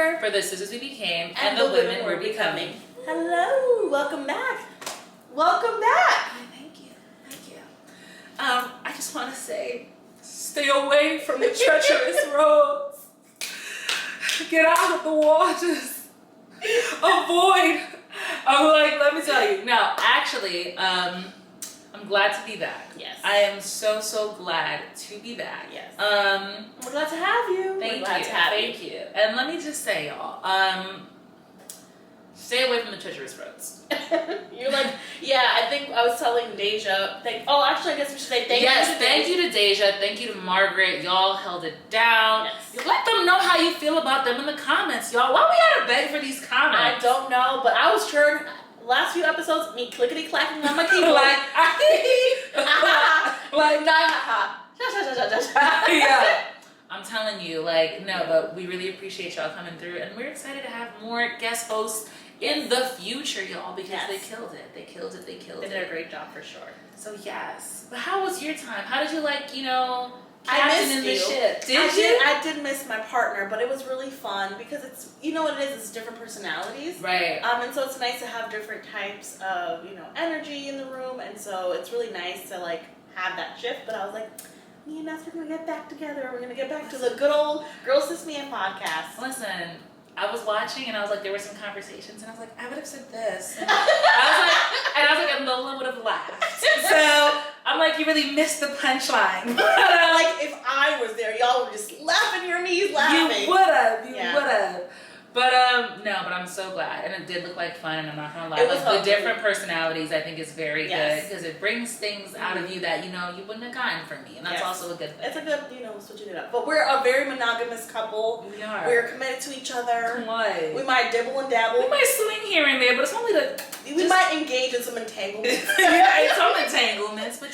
are. For the sisters we became and the women we're becoming. Hello. Welcome back. Welcome back. Thank you. Thank you. I just want to say, stay away from the treacherous roads. Get out of the waters. Avoid. Let me tell you. No, actually, I'm glad to be back. Yes. I am so glad to be back. Yes. We're glad to have you. Thank you. And let me just say, y'all, stay away from the treacherous roads. You're like, yeah, I think I was telling Deja, actually I guess we should say thank you. Yes, thank you to Deja, thank you to Margaret. Y'all held it down. Yes. You let them know how you feel about them in the comments, y'all. Why we gotta beg for these comments? I don't know, but I was sure last few episodes, me clickety clacking on my keyboard. Yeah. I'm telling you, no, but we really appreciate y'all coming through, and we're excited to have more guest hosts in the future, y'all, because they killed it. They killed it. They did a great job for sure. So yes. But how was your time? How did you I missed in the you. ship? Did you? I did miss my partner, but it was really fun because it's, you know what it is, it's different personalities. Right. And so it's nice to have different types of, energy in the room, and so it's really nice to have that shift. But I was like, me and us are gonna get back together. We're gonna get back to the good old Girl Sis Man podcast. Listen, I was watching and I was like, there were some conversations and I was like, I would have said this. And I was like, and Lola would have laughed. So I'm like, you really missed the punchline. If I was there, y'all would just laugh in your knees laughing. You would have. But but I'm so glad, and it did look like fun. And I'm not gonna lie, the different personalities I think is very good because it brings things out of you that you wouldn't have gotten from me, and that's also a good thing. It's a good switching it up. But we're a very monogamous couple. We are. We're committed to each other. Why? We might dibble and dabble. We might swing here and there, but it's only we might engage in some entanglements. Some entanglements, but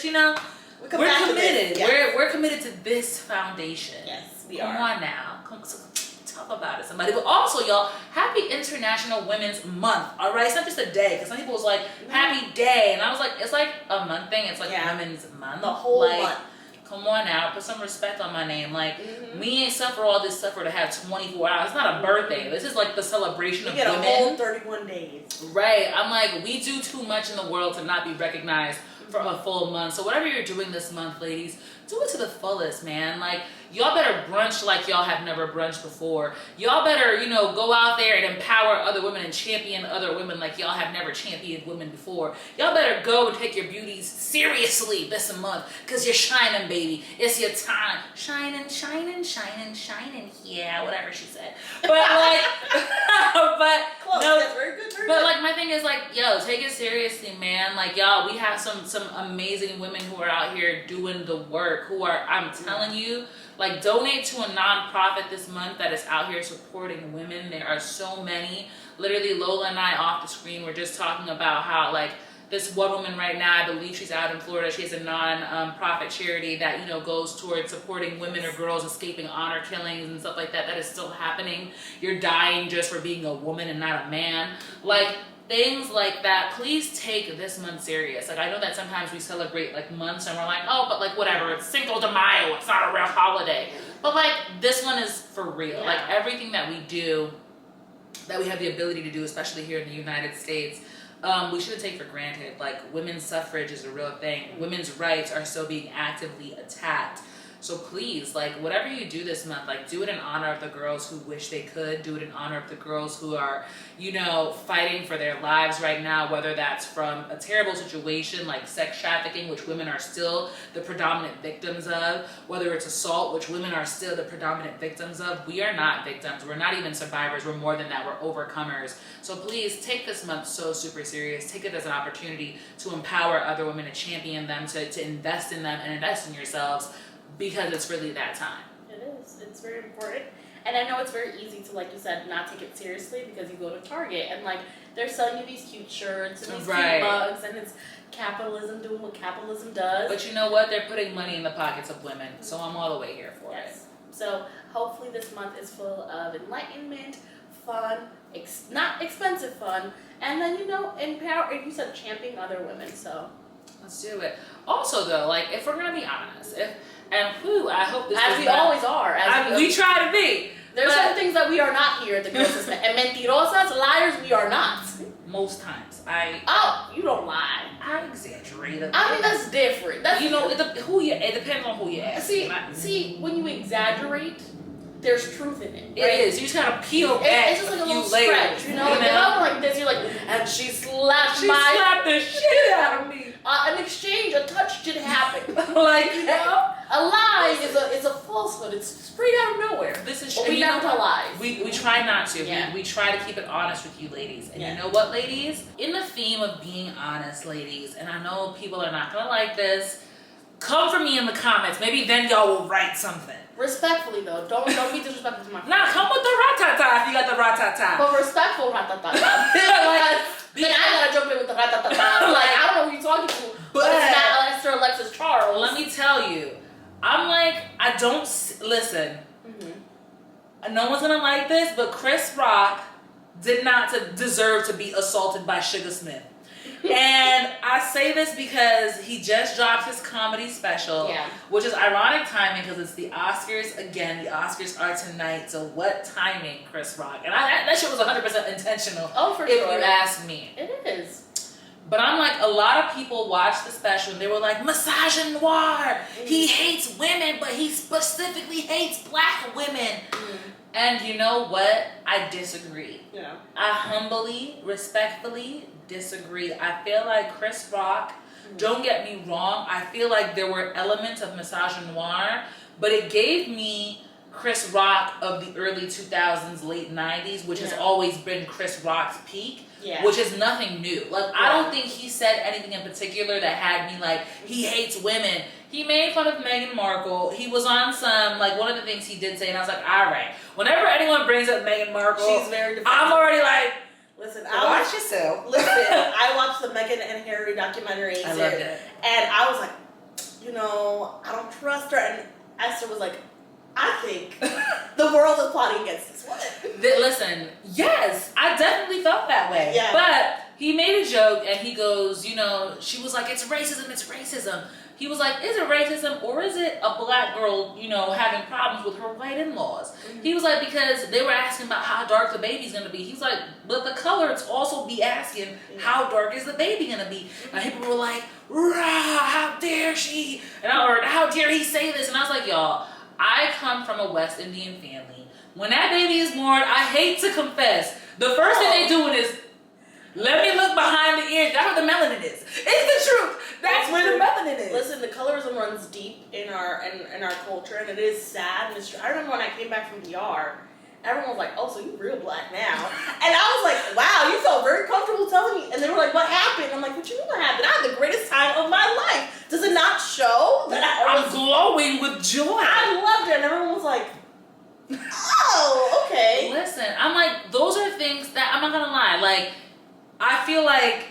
we're committed. Yes. We're committed to this foundation. Yes, we are. Come on now. Talk about it, somebody. But also, y'all, happy International Women's Month. All right, it's not just a day. Because some people was like, happy day, and I was like, it's like a month thing. It's like Women's Month. The whole month. Come on now, put some respect on my name. We ain't suffer all this suffer to have 24 hours. It's not a birthday. This is like the celebration of women. You get a whole 31 days. Right. I'm like, we do too much in the world to not be recognized for a full month. So whatever you're doing this month, ladies, do it to the fullest, man. Y'all better brunch like y'all have never brunched before. Y'all better, go out there and empower other women and champion other women like y'all have never championed women before. Y'all better go and take your beauties seriously this month, because you're shining, baby. It's your time. Shining. Yeah, whatever she said. But Close. no, That's very good. but my thing is yo, take it seriously, man. Y'all, we have some amazing women who are out here doing the work, who are, I'm telling you, donate to a nonprofit this month that is out here supporting women. There are so many. Literally, Lola and I off the screen were just talking about how this one woman right now, I believe she's out in Florida, she has a non-profit charity that goes towards supporting women or girls escaping honor killings and stuff like that. That is still happening. You're dying just for being a woman and not a man. Things like that. Please take this month serious. I know that sometimes we celebrate months and we're like, oh, but whatever, it's Cinco de Mayo, it's not a real holiday. But this one is for real. Everything that we do, that we have the ability to do, especially here in the United States, we shouldn't take for granted. Women's suffrage is a real thing. Women's rights are still being actively attacked. So please, whatever you do this month, do it in honor of the girls who wish they could. Do it in honor of the girls who are, fighting for their lives right now, whether that's from a terrible situation like sex trafficking, which women are still the predominant victims of, whether it's assault, which women are still the predominant victims of. We are not victims. We're not even survivors. We're more than that. We're overcomers. So please take this month so super serious. Take it as an opportunity to empower other women, to champion them, to invest in them and invest in yourselves, because it's really that time. It is. It's very important. And I know it's very easy to, like you said, not take it seriously because you go to Target and they're selling you these cute shirts and these cute mugs, and it's capitalism doing what capitalism does. But you know what? They're putting money in the pockets of women, so I'm all the way here for it. So hopefully this month is full of enlightenment, fun, not expensive fun, and then empower. You said championing other women, so let's do it. Also, though, if we're gonna be honest, I hope this. As we always are. We try to be. There's some things that we are not here at the Girl System. And mentirosas, liars, we are not. Most times, you don't lie. I exaggerate. I mean, that's different. That's it depends on who you ask. See, when you exaggerate, there's truth in it. Right? It is. You just gotta peel back. It's just like a little stretch, you know? If I'm like this, you're like, and she slapped the shit out of me. An exchange, a touch did happen. Like, you know? A lie is a falsehood. It's sprayed out of nowhere. This is we never tell lies. We try not to. Yeah. We try to keep it honest with you ladies. And you know what, ladies? In the theme of being honest, ladies, and I know people are not gonna like this, come for me in the comments. Maybe then y'all will write something. Respectfully though, don't be disrespectful to my friend. Nah, come with the ratata if you got the ratata. But respectful ratata. Then I gotta jump in with the ratata. Like, I don't know who you're talking to, but it's not Esther Alexis Charles. Let me tell you, I'm like, I don't listen. No one's gonna like this, but Chris Rock did not deserve to be assaulted by Sugar Smith. And I say this because he just dropped his comedy special, which is ironic timing because it's the Oscars again. The Oscars are tonight, so what timing, Chris Rock? And that shit was 100% intentional. Oh, for sure. If sure. you ask me. It is. But I'm like, a lot of people watched the special and they were like, misogynoir. He hates women, but he specifically hates black women. And you know what? I disagree. Yeah. I humbly, respectfully disagree. I feel like Chris Rock, don't get me wrong, I feel like there were elements of misogynoir, but it gave me Chris Rock of the early 2000s, late 90s, which has always been Chris Rock's peak. Which is nothing new. Like, I don't think he said anything in particular that had me like, he hates women. He made fun of Meghan Markle. He was on some, like, one of the things he did say, and I was like, all right. Whenever anyone brings up Meghan Markle, she's very defensive. I'm already like, listen, watch yourself. Listen, I watched the Meghan and Harry documentary. I loved it. And I was like, I don't trust her. And Esther was like, I think the world is plotting against this woman. Listen, yes, I definitely felt that way. Yeah. But he made a joke and he goes, she was like, it's racism. He was like, is it racism or is it a black girl, having problems with her white in-laws? He was like, because they were asking about how dark the baby's gonna be. He's like, but the colors also be asking, how dark is the baby gonna be? And people were like, rah, how dare she? Or how dare he say this? And I was like, y'all, I come from a West Indian family. When that baby is born, I hate to confess, the first thing they doing is, let me look behind the ears. That's where the melanin is. It's the truth. That's where the melanin is. Listen, the colorism runs deep in our culture, and it is sad. And I remember when I came back from DR, everyone was like, "Oh, so you real black now?" And I was like, "Wow, you felt very comfortable telling me." And they were like, "What happened?" I'm like, "What you mean what happened? I had the greatest time of my life. Does it not show that I'm glowing with joy?" I loved it, and everyone was like, "Oh, okay." Listen, I'm like, those are things that I'm not gonna lie, like. I feel like,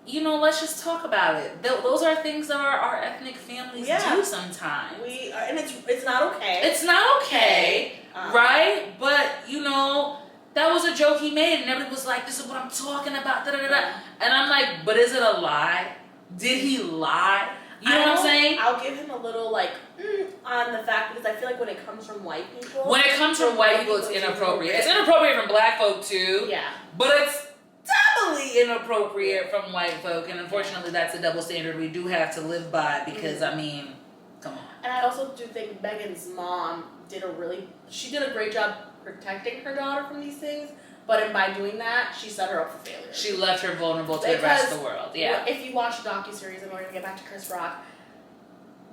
let's just talk about it. Those are things that our ethnic families do sometimes. And it's not okay. It's not okay, right? But, that was a joke he made and everybody was like, this is what I'm talking about, da-da-da-da. And I'm like, but is it a lie? Did he lie? You know what I'm saying? I'll give him a little, on the fact, because I feel like when it comes from white people. When it comes from white people, it's inappropriate. It's inappropriate from black folk, too. Yeah. But it's doubly inappropriate from white folk, and unfortunately that's a double standard we do have to live by because come on. And I also do think Megan's mom did a great job protecting her daughter from these things, but by doing that she set her up for failure. She left her vulnerable to the rest of the world. If you watch the docuseries, and we're gonna get back to Chris Rock,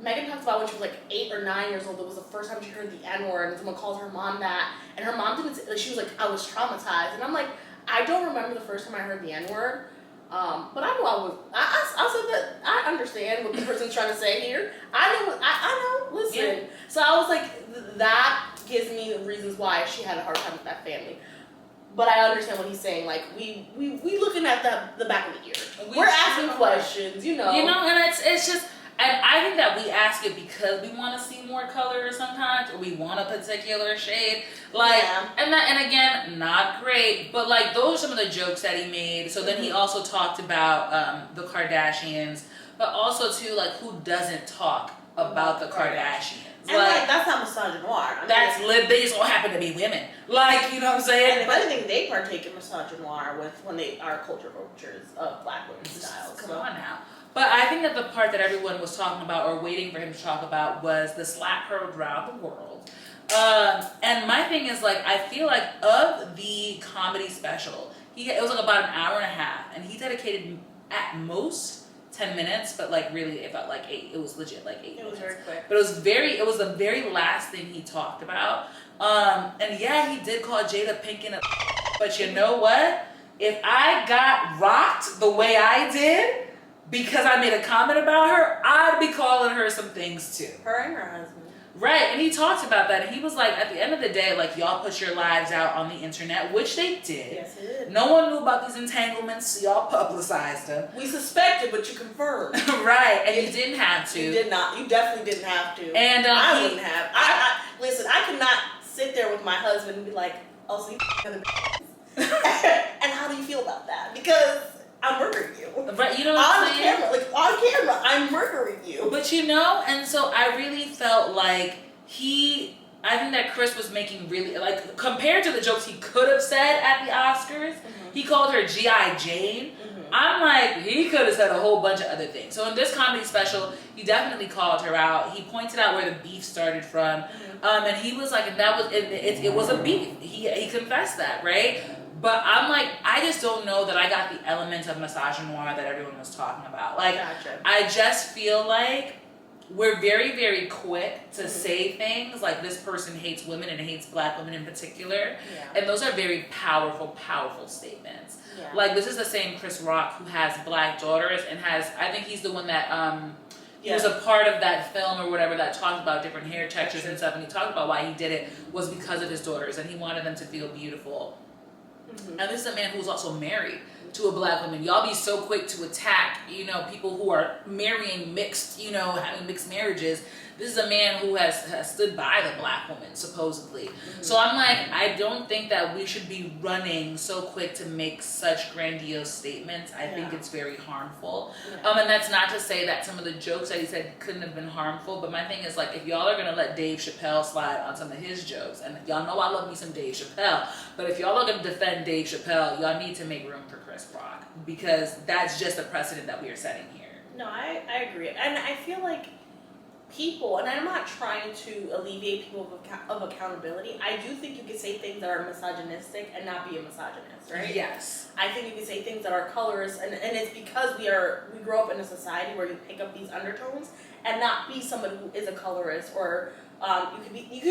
Megan talks about when she was 8 or 9 years old, it was the first time she heard the N-word and someone called her mom that, and her mom didn't say, she was like, I was traumatized, and I'm like, I don't remember the first time I heard the N-word, but I knew I said that I understand what the person's trying to say here. I know, listen. Yeah. So I was like, that gives me the reasons why she had a hard time with that family. But I understand what he's saying. Like, we looking at the back of the ear. We're asking questions, and it's just, and I think that we ask it because we want to see more color sometimes, or we want a particular shade. And again, not great, but those are some of the jokes that he made. So then he also talked about the Kardashians, but also too, who doesn't talk about the Kardashians. And like that's not misogynoir. They just all happen to be women. Like, you know what I'm saying? And if anything, they partake in misogynoir when they are culture vultures of black women's styles. Come on now. But I think that the part that everyone was talking about or waiting for him to talk about was the slap heard around the world. And my thing is, like, I feel like of the comedy special, it was like about an hour and a half, and he dedicated at most 10 minutes, but like really it felt like 8. It was legit like 8 minutes. It was very quick. But it was the very last thing he talked about. And yeah, he did call Jada Pinkett a but you know what? If I got rocked the way I did because I made a comment about her, I'd be calling her some things too. Her and her husband. Right, and he talked about that, and he was like, at the end of the day, like, y'all put your lives out on the internet, which they did. Yes, they did. No one knew about these entanglements, so y'all publicized them. We suspected, but you confirmed. Right, and you didn't have to. You did not. You definitely didn't have to. And I wouldn't have. Listen, I could not sit there with my husband and be like, oh, so you other and how do you feel about that? Because I'm murdering you. Right, you know what I'm saying? On camera, I'm murdering you. But you know, and so I really felt like I think that Chris was making really, like, compared to the jokes he could have said at the Oscars, he called her G.I. Jane. I'm like, he could have said a whole bunch of other things. So in this comedy special, he definitely called her out. He pointed out where the beef started from. And he was like, and that was, it was a beef. He confessed that, right? But I'm like, I just don't know that I got the element of misogynoir that everyone was talking about. Like, Gotcha. I just feel like we're very, very quick to say things like this person hates women and hates black women in particular. Yeah. And those are very powerful, powerful statements. Yeah. Like, this is the same Chris Rock who has black daughters and I think he's the one that, he was a part of that film or whatever that talked about different hair textures and stuff. And he talked about why he did it was because of his daughters and he wanted them to feel beautiful. And this is a man who's also married to a black woman. Y'all be so quick to attack, you know, people who are marrying mixed, you know, having mixed marriages. This is a man who has stood by the black woman, supposedly. So I'm like, I don't think that we should be running so quick to make such grandiose statements. I think it's very harmful. And that's not to say that some of the jokes that he said couldn't have been harmful, but my thing is, like, if y'all are gonna let Dave Chappelle slide on some of his jokes, and y'all know I love me some Dave Chappelle, but if y'all are gonna defend Dave Chappelle, y'all need to make room for Chris Rock, because that's just a precedent that we are setting here. No, I agree. And I feel like people, and I'm not trying to alleviate people of accountability, I do think you can say things that are misogynistic and not be a misogynist, right? Yes. I think you can say things that are colorist, and it's because we grow up in a society where you pick up these undertones and not be someone who is a colorist, or you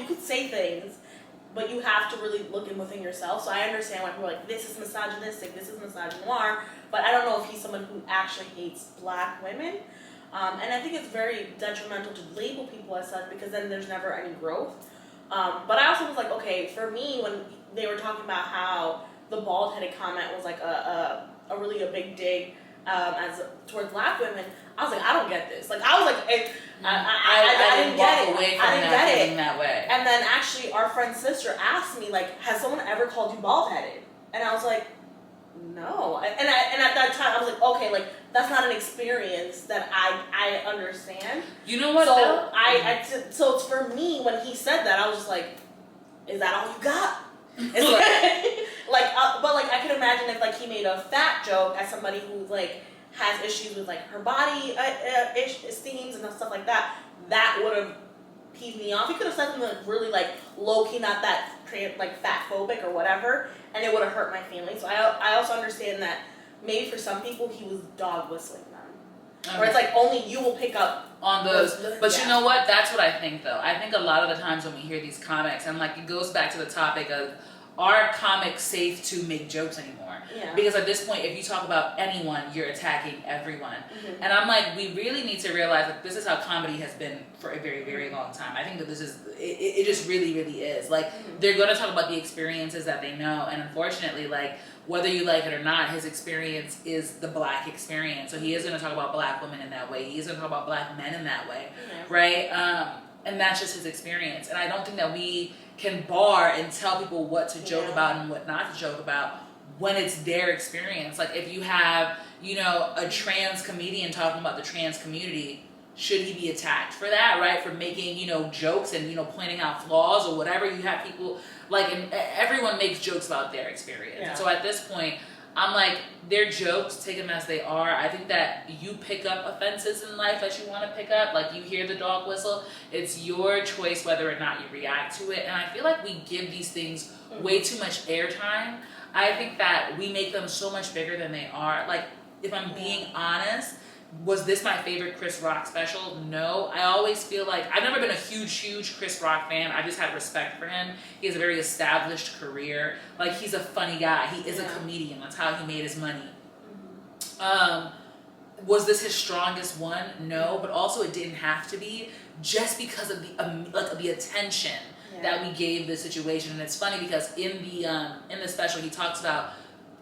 could say things, but you have to really look in within yourself. So I understand why people are like, this is misogynistic, this is misogynoir, but I don't know if he's someone who actually hates black women. And I think it's very detrimental to label people as such, because then there's never any growth. But I also was like, okay, for me, when they were talking about how the bald-headed comment was like a really a big dig towards black women, I was like, I don't get this. Like, I was like, I didn't get it. Away from I didn't get it that way. And then actually, our friend's sister asked me, like, has someone ever called you bald-headed? And I was like, no. And at that time, I was like, okay, like, that's not an experience that I understand. You know what? So so for me, when he said that, I was just like, is that all you got? It's but like, I could imagine if like he made a fat joke as somebody who like has issues with like her body esteems and stuff like that, that would have peeved me off. He could have said something really like low key, not that like fat phobic or whatever, and it would have hurt my feelings. So I also understand that maybe for some people he was dog whistling them, or it's like only you will pick up on those. But you know what? That's what I think, though. I think a lot of the times when we hear these comics, and like it goes back to the topic of, are comics safe to make jokes anymore? Yeah. Because at this point, if you talk about anyone, you're attacking everyone. And I'm like, we really need to realize that this is how comedy has been for a very, very long time. I think that this is, it just really, really is. Like, they're going to talk about the experiences that they know. And unfortunately, like, whether you like it or not, his experience is the black experience. So he is going to talk about black women in that way. He is going to talk about black men in that way. Right? And that's just his experience. And I don't think that we can bar and tell people what to joke about and what not to joke about when it's their experience. Like, if you have, you know, a trans comedian talking about the trans community, should he be attacked for that, right? For making, you know, jokes and, you know, pointing out flaws or whatever. You have people, like, and everyone makes jokes about their experience. Yeah. And so at this point, I'm like, they're jokes, take them as they are. I think that you pick up offenses in life that you want to pick up. Like, you hear the dog whistle. It's your choice whether or not you react to it. And I feel like we give these things way too much airtime. I think that we make them so much bigger than they are. Like, if I'm being honest, was this my favorite Chris Rock special? No. I always feel like, I've never been a huge Chris Rock fan. I just had respect for him. He has a very established career. Like, he's a funny guy. He is a comedian. That's how he made his money. Was this his strongest one? No, but also it didn't have to be, just because of the attention that we gave the situation. And it's funny because in the special, he talks about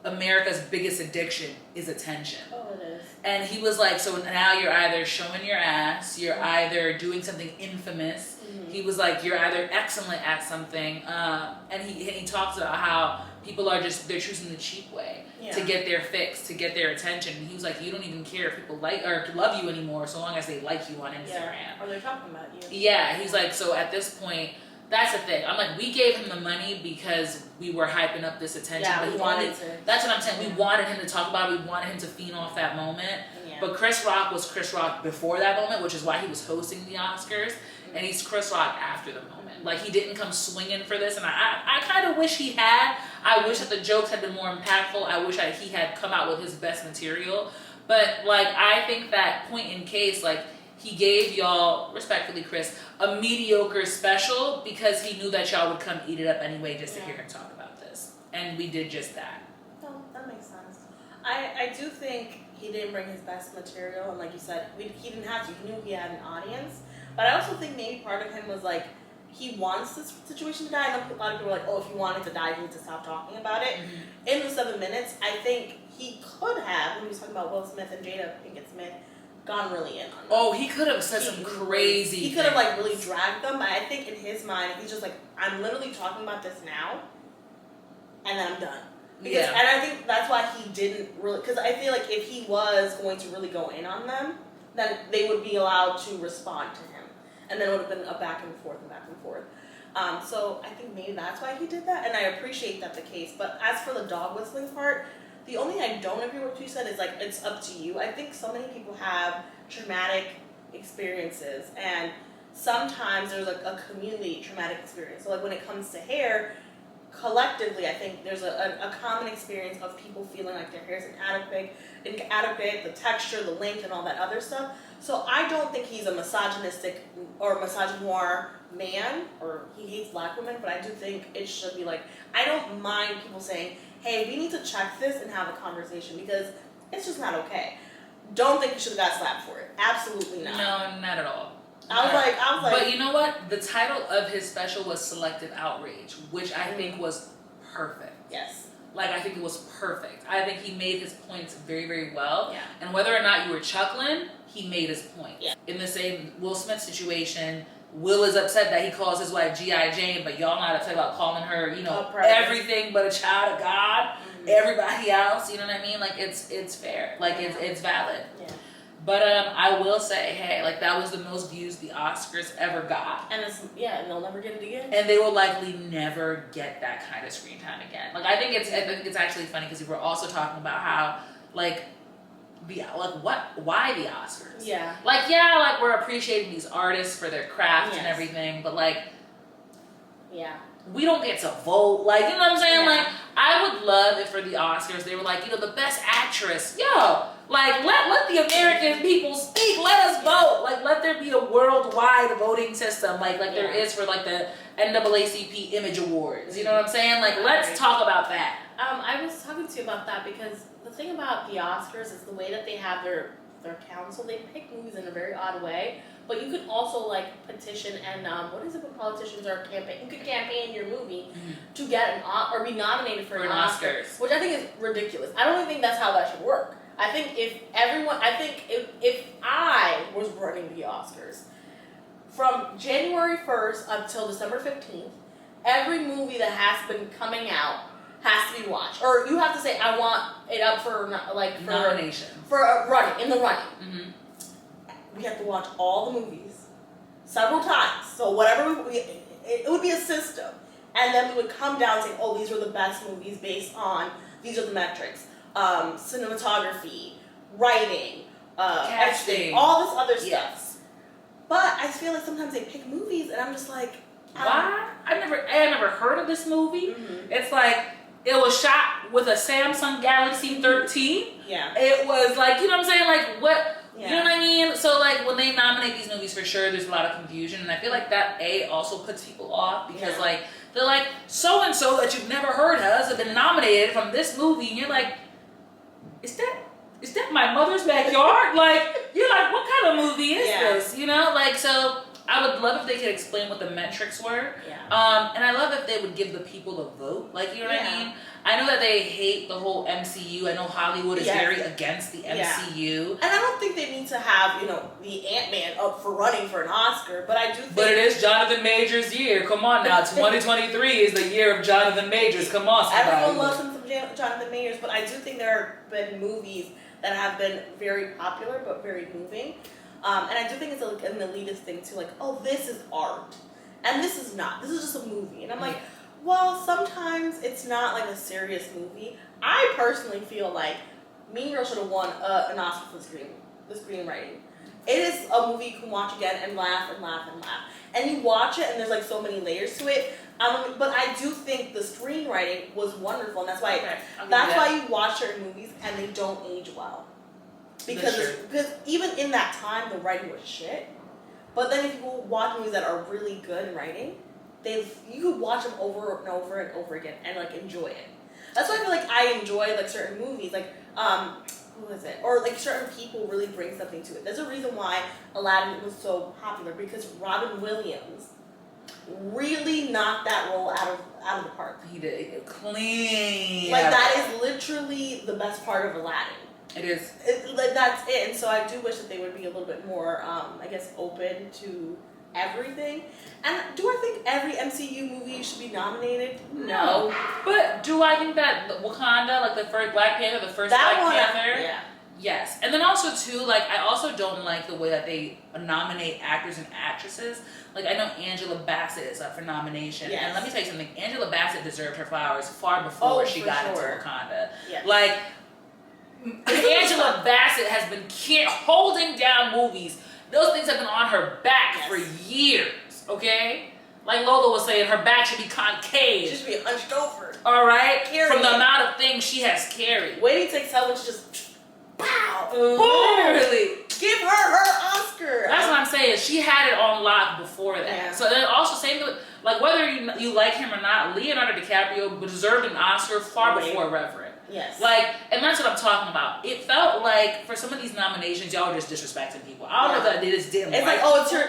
America's biggest addiction is attention. Oh, it is. And he was like, so now you're either showing your ass, you're either doing something infamous. He was like, you're either excellent at something. And he talks about how people are they're choosing the cheap way to get their fix, to get their attention. And he was like, you don't even care if people like or love you anymore, so long as they like you on Instagram. Yeah. Or they're talking about you. Yeah, he's like, so at this point, that's the thing. I'm like, we gave him the money because we were hyping up this attention. Yeah, but we wanted to. That's what I'm saying. We wanted him to talk about it. We wanted him to feed off that moment. Yeah. But Chris Rock was Chris Rock before that moment, which is why he was hosting the Oscars. And he's Chris Rock after the moment. Like, he didn't come swinging for this. And I kind of wish he had. I wish that the jokes had been more impactful. I wish he had come out with his best material. But, like, I think that point in case, like, he gave y'all, respectfully, Chris, a mediocre special because he knew that y'all would come eat it up anyway just to hear him talk about this. And we did just that. No, that makes sense. I do think he didn't bring his best material, and like you said, he didn't have to. He knew he had an audience. But I also think maybe part of him was like, he wants this situation to die. And a lot of people are like, oh, if you want it to die, you need to stop talking about it. In the 7 minutes, I think he could have, when he was talking about Will Smith and Jada Pinkett Smith, gone really in on them. Oh, he could have said some crazy He could have, like, really dragged them, but I think in his mind, he's just like, I'm literally talking about this now, and then I'm done. Because, and I think that's why he didn't really, because I feel like if he was going to really go in on them, then they would be allowed to respond to him. And then it would have been a back and forth and back and forth. So I think maybe that's why he did that, and I appreciate that the case. But as for the dog whistling part, the only thing I don't agree with what you said is, like, it's up to you. I think so many people have traumatic experiences, and sometimes there's, like, a community traumatic experience. So, like, when it comes to hair, collectively, I think there's a common experience of people feeling like their hair is inadequate, the texture, the length, and all that other stuff. So I don't think he's a misogynistic or misogynoir man, or he hates black women, but I do think it should be like, I don't mind people saying, hey, we need to check this and have a conversation, because it's just not okay. Don't think you should have got slapped for it. Absolutely not. No, not at all. I was like. But you know what? The title of his special was Selective Outrage, which I think was perfect. Yes. Like, I think it was perfect. I think he made his points very, very well. Yeah. And whether or not you were chuckling, he made his point. Yeah. In the same Will Smith situation, Will is upset that he calls his wife G.I. Jane, but y'all not upset about calling her, you know, everything but a child of God. Everybody else, you know what I mean? Like, it's fair. Like, it's valid. Yeah. But I will say, hey, like, that was the most views the Oscars ever got. And and they'll never get it again. And they will likely never get that kind of screen time again. Like, I think it's actually funny because we were also talking about how, like, why the Oscars? Yeah. Like, we're appreciating these artists for their craft and everything, but, like, we don't get to vote. Like, you know what I'm saying? Like, I would love if for the Oscars they were like, you know, the best actress. Yo, like, let the American people speak. Let us vote. Like, let there be a worldwide voting system like there is for, like, the NAACP Image Awards. You know what I'm saying? Like, let's talk about that. I was talking to you about that because the thing about the Oscars is the way that they have their council. They pick movies in a very odd way. But you could also, like, petition and, what is it when politicians are campaigning? You could campaign your movie to get or be nominated for an Oscar. Which I think is ridiculous. I don't even think that's how that should work. I think if I was running the Oscars, from January 1st until December 15th, every movie that has been coming out has to be watched. Or you have to say, I want it up for, like, nomination. For in the running. we have to watch all the movies several times. So whatever it would be a system. And then we would come down saying, oh, these were the best movies based on, these are the metrics. Cinematography, writing, Casting, all this other stuff. Yes. But I feel like sometimes they pick movies and I'm just like, why? I never heard of this movie. Mm-hmm. It's like, it was shot with a Samsung Galaxy 13. Yeah. It was like, you know what I'm saying? Like, what? Yeah. You know what I mean? So, like, when they nominate these movies, for sure, there's a lot of confusion. And I feel like that, also puts people off. Because, like, they're like, so-and-so that you've never heard of has been nominated from this movie. And you're like, is that my mother's backyard? Like, you're like, what kind of movie is this? You know? Like, so I would love if they could explain what the metrics were. Yeah. And I love if they would give the people a vote. Like, you know what I mean? I know that they hate the whole MCU. I know Hollywood is very against the MCU. And I don't think they need to have, the Ant-Man up for running for an Oscar, but I do think... But it is Jonathan Majors' year. Come on now. 2023 is the year of Jonathan Majors. Come on, somebody. Everyone loves him from Jonathan Majors, but I do think there have been movies that have been very popular but very moving. And I do think it's like an elitist thing too, like, oh, this is art. And this is not. This is just a movie. And I'm like, well, sometimes it's not like a serious movie. I personally feel like Mean Girls should have won an Oscar for the screenwriting. It is a movie you can watch again and laugh and laugh and laugh. And you watch it and there's like so many layers to it. But I do think the screenwriting was wonderful, and that's why you watch certain movies and they don't age well. Because even in that time the writing was shit. But then if you watch movies that are really good in writing, you could watch them over and over and over again and like enjoy it. That's why I feel like I enjoy like certain movies, like who is it? Or like certain people really bring something to it. There's a reason why Aladdin was so popular, because Robin Williams really knocked that role out of the park. He did clean. Like that is literally the best part of Aladdin. It is. Like that's it. And so I do wish that they would be a little bit more, I guess, open to everything. And do I think every MCU movie should be nominated? No. But do I think that Wakanda, like the first Black Panther, Panther? Yeah. Yes. And then also too, like, I also don't like the way that they nominate actors and actresses. Like, I know Angela Bassett is up for nomination. Yes. And let me tell you something, Angela Bassett deserved her flowers far before she got into Wakanda. Yes. Like, Angela Bassett has been holding down movies. Those things have been on her back for years, okay? Like Lola was saying, her back should be concave. She should be hunched over. All right? From the amount of things she has carried. Waiting takes someone to just, pow! Literally. Give her Oscar! That's what I'm saying. She had it on lock before that. Yeah. So then also, same like whether you like him or not, Leonardo DiCaprio deserved an Oscar far before Reverend. Yes. Like, and that's what I'm talking about. It felt like for some of these nominations, y'all were just disrespecting people. I don't know if they just didn't. It's like, oh, it's your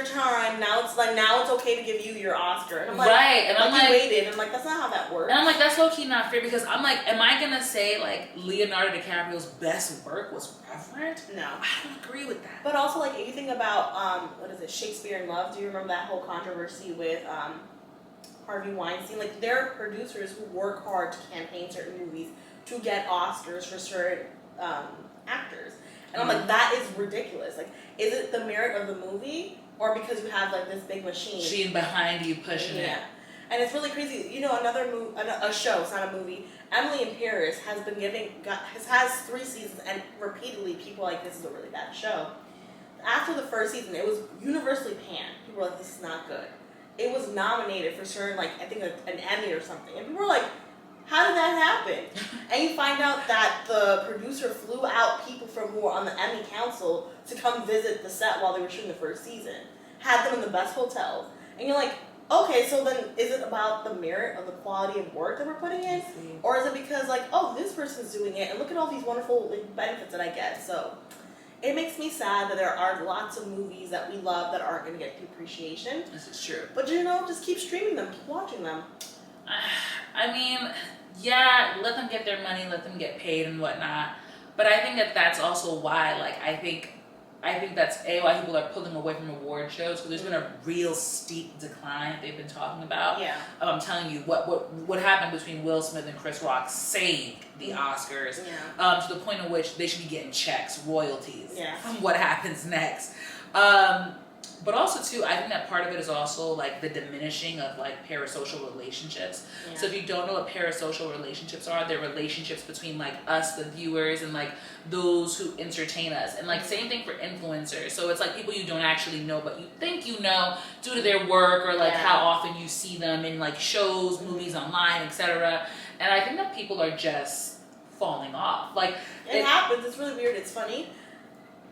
time. Now it's okay to give you your Oscar. And I'm like, right. And I'm like, you waited. And I'm like, that's not how that works. And I'm like, that's low key not fair, because I'm like, am I gonna say like Leonardo DiCaprio's best work was Reverend? No, I don't agree with that. But also, like, if you think about Shakespeare in Love. Do you remember that whole controversy with Harvey Weinstein? Like, there are producers who work hard to campaign certain movies to get Oscars for certain actors. And I'm like, that is ridiculous. Like, is it the merit of the movie, or because you have like this big machine behind you pushing it? And it's really crazy. You know, a show, it's not a movie. Emily in Paris has has 3 seasons, and repeatedly people are like, this is a really bad show. After the first season, it was universally panned. People were like, this is not good. It was nominated for certain, like, I think an Emmy or something. And people were like, how did that happen? And you find out that the producer flew out people from who were on the Emmy Council to come visit the set while they were shooting the first season. Had them in the best hotels. And you're like, okay, so then is it about the merit of the quality of work that we're putting in? Or is it because, like, oh, this person's doing it, and look at all these wonderful benefits that I get? So it makes me sad that there are lots of movies that we love that aren't going to get the appreciation. This is true. But, just keep streaming them, keep watching them. I mean, yeah, let them get their money, let them get paid and whatnot. But I think that that's also why, like, I think I think that's why people are pulling away from award shows, because there's been a real steep decline they've been talking about. Yeah. I'm telling you, what happened between Will Smith and Chris Rock saved the Oscars, to the point in which they should be getting checks, royalties from what happens next. But also too, I think that part of it is also like the diminishing of like parasocial relationships. Yeah. So if you don't know what parasocial relationships are, they're relationships between like us, the viewers, and like those who entertain us. And like same thing for influencers. So it's like people you don't actually know, but you think you know due to their work or like how often you see them in like shows, movies, online, etc. And I think that people are just falling off. Like it happens. It's really weird. It's funny.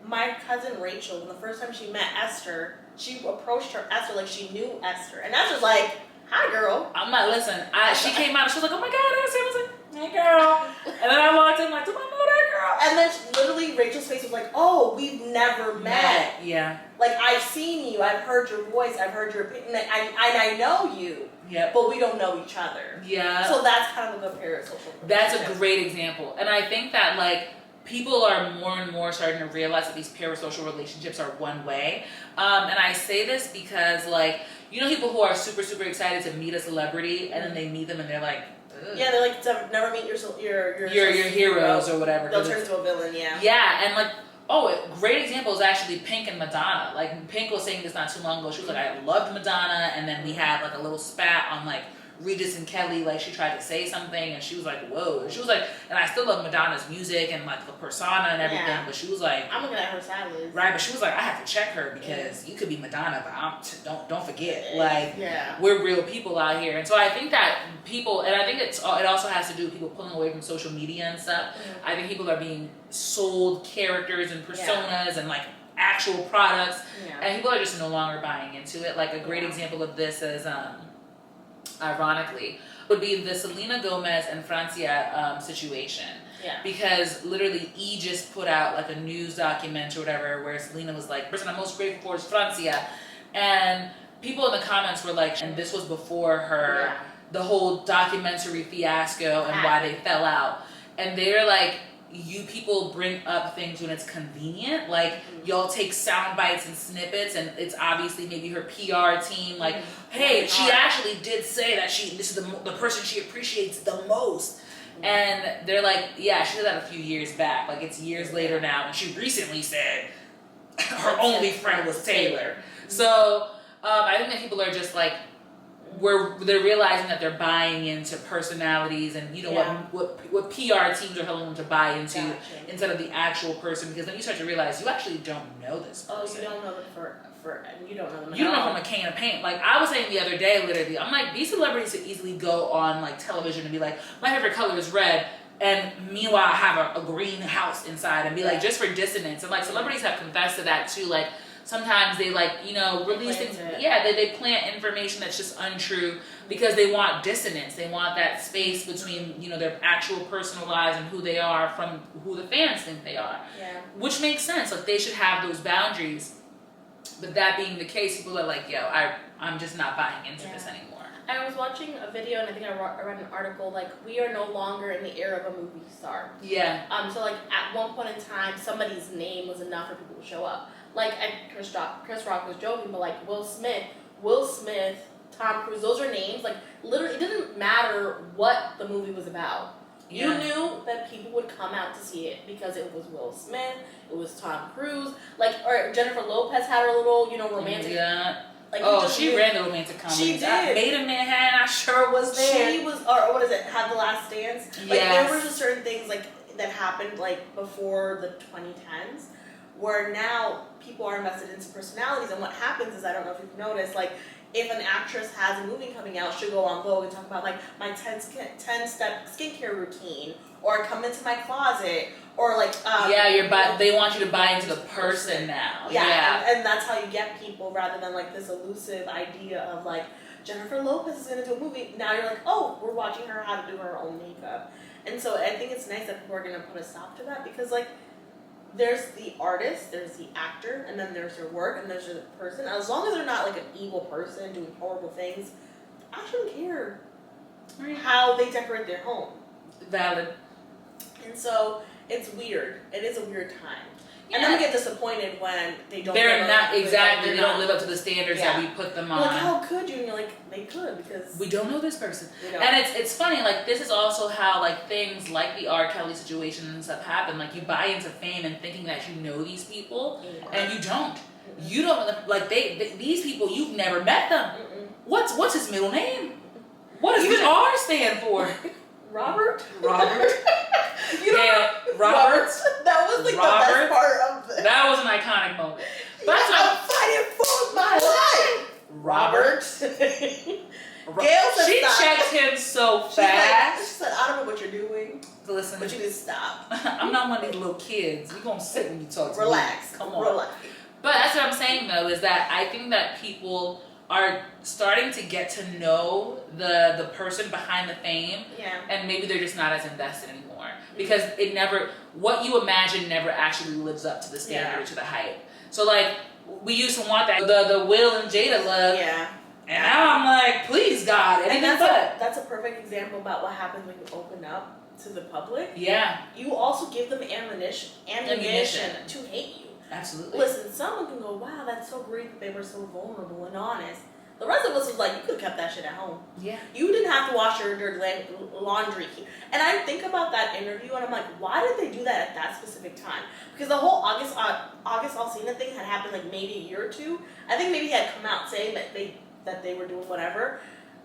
My cousin Rachel, when the first time she met Esther, she approached Esther like she knew Esther. And Esther's like, hi, girl. I'm not, listen, she came out and she was like, oh my God, Esther. I was like, hey, girl. And then I walked in like, do I know that girl? And then literally Rachel's face was like, oh, we've never met. Yeah. Like, I've seen you. I've heard your voice. I've heard your opinion. And I know you. Yep. But we don't know each other. Yeah. So that's kind of a good parasocial. That's a great example. And I think that, like, people are more and more starting to realize that these parasocial relationships are one way. And I say this because, like, you know people who are super, super excited to meet a celebrity and then they meet them and they're like, ugh. Yeah, they're like, never meet your heroes or whatever. They'll turn into a villain, Yeah, and like, a great example is actually Pink and Madonna. Like, Pink was saying this not too long ago. She was like, I loved Madonna, and then we had like a little spat on like Regis and Kelly, like she tried to say something and she was like, whoa. And she was like, and I still love Madonna's music and like the persona and everything, but she was like, I'm looking at her sadly. Right, but she was like, I have to check her because you could be Madonna, but don't forget, like, we're real people out here. And so I think that people, and I think it also has to do with people pulling away from social media and stuff. I think people are being sold characters and personas and like actual products, and people are just no longer buying into it. Like a great example of this is, ironically, would be the Selena Gomez and Francia situation. Yeah. Because literally E just put out like a news document or whatever where Selena was like, the person I'm most grateful for is Francia. And people in the comments were like, and this was before her, the whole documentary fiasco and why they fell out. And they're like, you people bring up things when it's convenient, like y'all take sound bites and snippets, and it's obviously maybe her PR team, like, hey, she actually did say that this is the person she appreciates the most, and they're like, yeah, she did that a few years back, like it's years later now, and she recently said her only friend was Taylor. So I think that people are just like, they're realizing that they're buying into personalities and you know what PR teams are helping them to buy into instead of the actual person, because then you start to realize you actually don't know this person. Oh, you don't know them you don't know them. You don't know from a can of paint. Like I was saying the other day, literally, I'm like, these celebrities could easily go on like television and be like, my favorite color is red, and meanwhile have a green house inside and be like, just for dissonance. And like celebrities have confessed to that too, like. Sometimes they like, you know, release things. Yeah, they plant information that's just untrue because they want dissonance. They want that space between, you know, their actual personal lives and who they are from who the fans think they are. Yeah. Which makes sense. Like they should have those boundaries. But that being the case, people are like, yo, I'm just not buying into this anymore. I was watching a video and I think I read an article like we are no longer in the era of a movie star. Yeah. So like at one point in time, somebody's name was enough for people to show up. Like, and Chris Rock was joking, but like Will Smith, Tom Cruise, those are names. Like, literally, it didn't matter what the movie was about. Yeah. You knew that people would come out to see it because it was Will Smith, it was Tom Cruise, like, or Jennifer Lopez had her little, you know, romantic. Yeah. Like, she ran the romantic comedy. She did. Made in Manhattan, I sure was there. She was, or what is it? Had the Last Dance. Like, there were just certain things like that happened like before the 2010s. Where now people are invested into personalities, and what happens is, I don't know if you've noticed, like if an actress has a movie coming out, she'll go on Vogue and talk about like my 10-step skincare routine, or come into my closet, or like they want you to buy into the person now. And that's how you get people, rather than like this elusive idea of like Jennifer Lopez is gonna do a movie. Now you're like, oh, we're watching her how to do her own makeup, and so I think it's nice that people are gonna put a stop to that, because like. There's the artist, there's the actor, and then there's their work, and there's the person. As long as they're not like an evil person doing horrible things, I shouldn't care how they decorate their home. Valid. And so it's weird. It is a weird time. And then we get disappointed when they don't. They're not exactly. They don't live up to the standards that we put them on. Like, how could you? And you're like, they could because we don't know this person. And it's funny. Like, this is also how like things like the R. Kelly situation and stuff happen. Like, you buy into fame and thinking that you know these people, and you don't. You don't like these people. You've never met them. What's his middle name? What does the R stand for? Robert. You know, Robert. That was like the best part of this. That was an iconic moment. But I'm fighting for my life. Robert. Gail said she stop. checked him so fast. She said, I don't know what you're doing. Listen, but you need to stop. I'm not one of these little kids. You're gonna sit when you talk to me. Relax. Come on. Relax. But that's what I'm saying though, is that I think that people are starting to get to know the person behind the fame, and maybe they're just not as invested anymore because what you imagine never actually lives up to the standard or to the hype. So like we used to want that the Will and Jada love, and now I'm like, please God, and that's a perfect example about what happens when you open up to the public. You also give them ammunition to hate you. Absolutely. Listen, someone can go, wow, that's so great that they were so vulnerable and honest. The rest of us was like, you could have kept that shit at home. You didn't have to wash your dirty laundry. And I think about that interview and I'm like, why did they do that at that specific time? Because the whole August Alsina thing had happened like maybe a year or two. I think maybe he had come out saying that they were doing whatever.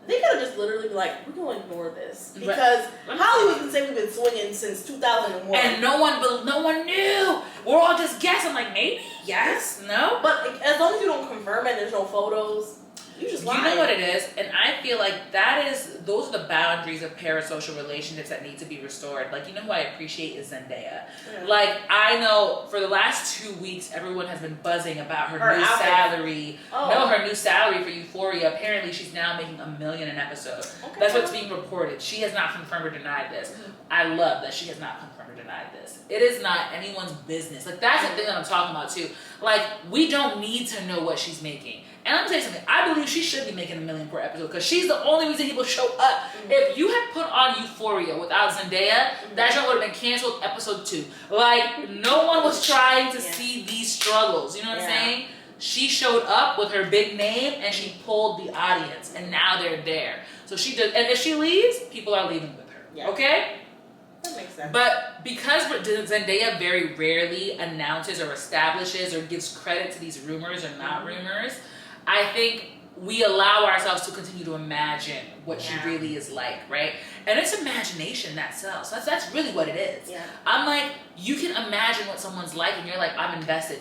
They could have just literally been like, we're going to ignore this. Because Hollywood can say we've been swinging since 2001. And no one knew. We're all just guessing, like, maybe, yes, no. But as long as you don't confirm it, there's no photos, you just lie. You know what it is? And I feel like those are the boundaries of parasocial relationships that need to be restored. Like, you know who I appreciate is Zendaya. Like, I know for the last 2 weeks, everyone has been buzzing about her new salary. Her new salary for Euphoria. Apparently, she's now making $1 million an episode. That's what's being reported. She has not confirmed or denied this. I love that she has not confirmed or denied this. It is not anyone's business. Like, that's the thing that I'm talking about, too. Like, we don't need to know what she's making. And I'm gonna tell you something, I believe she should be making $1 million per episode because she's the only reason people show up. If you had put on Euphoria without Zendaya, that show would have been canceled episode 2. Like, no one was trying to see these struggles. You know what I'm saying? She showed up with her big name and she pulled the audience, and now they're there. So she does, and if she leaves, people are leaving with her. Okay? That makes sense. But because Zendaya very rarely announces or establishes or gives credit to these rumors or not rumors, I think we allow ourselves to continue to imagine what she really is like, right? And it's imagination that sells. That's really what it is. I'm like, you can imagine what someone's like and you're like, I'm invested.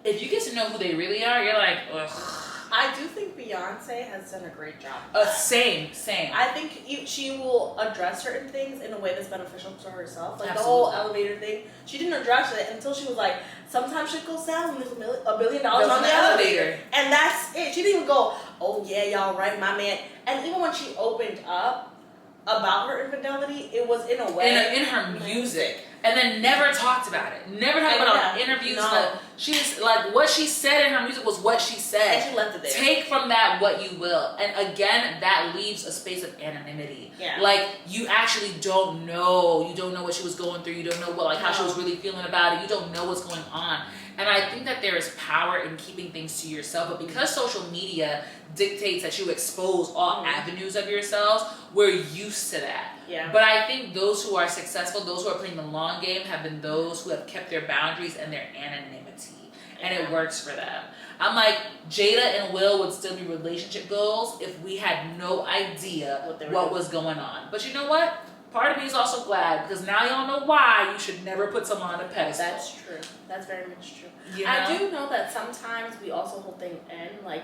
If you get to know who they really are, you're like, ugh. I do think Beyonce has done a great job. Same. I think she will address certain things in a way that's beneficial to herself. Like the whole elevator thing, she didn't address it until she was like, sometimes shit goes down when there's $1 billion on the elevator. And that's it. She didn't even go, oh yeah, y'all right, my man. And even when she opened up about her infidelity, it was in a way. In her music. And then never talked about it. Never talked about it on interviews. No. She's like, what she said in her music was what she said. And she left it there. Take from that what you will. And again, that leaves a space of anonymity. Like, you actually don't know. You don't know what she was going through. You don't know how she was really feeling about it. You don't know what's going on. And I think that there is power in keeping things to yourself. But because social media dictates that you expose all avenues of yourselves, we're used to that. But I think those who are successful, those who are playing the long game, have been those who have kept their boundaries and their anonymity. And it works for them. I'm like, Jada and Will would still be relationship goals if we had no idea what was going on. But you know what? Part of me is also glad because now y'all know why you should never put someone on a pedestal. That's true. That's very much true. You know? I do know that sometimes we also hold things in, like,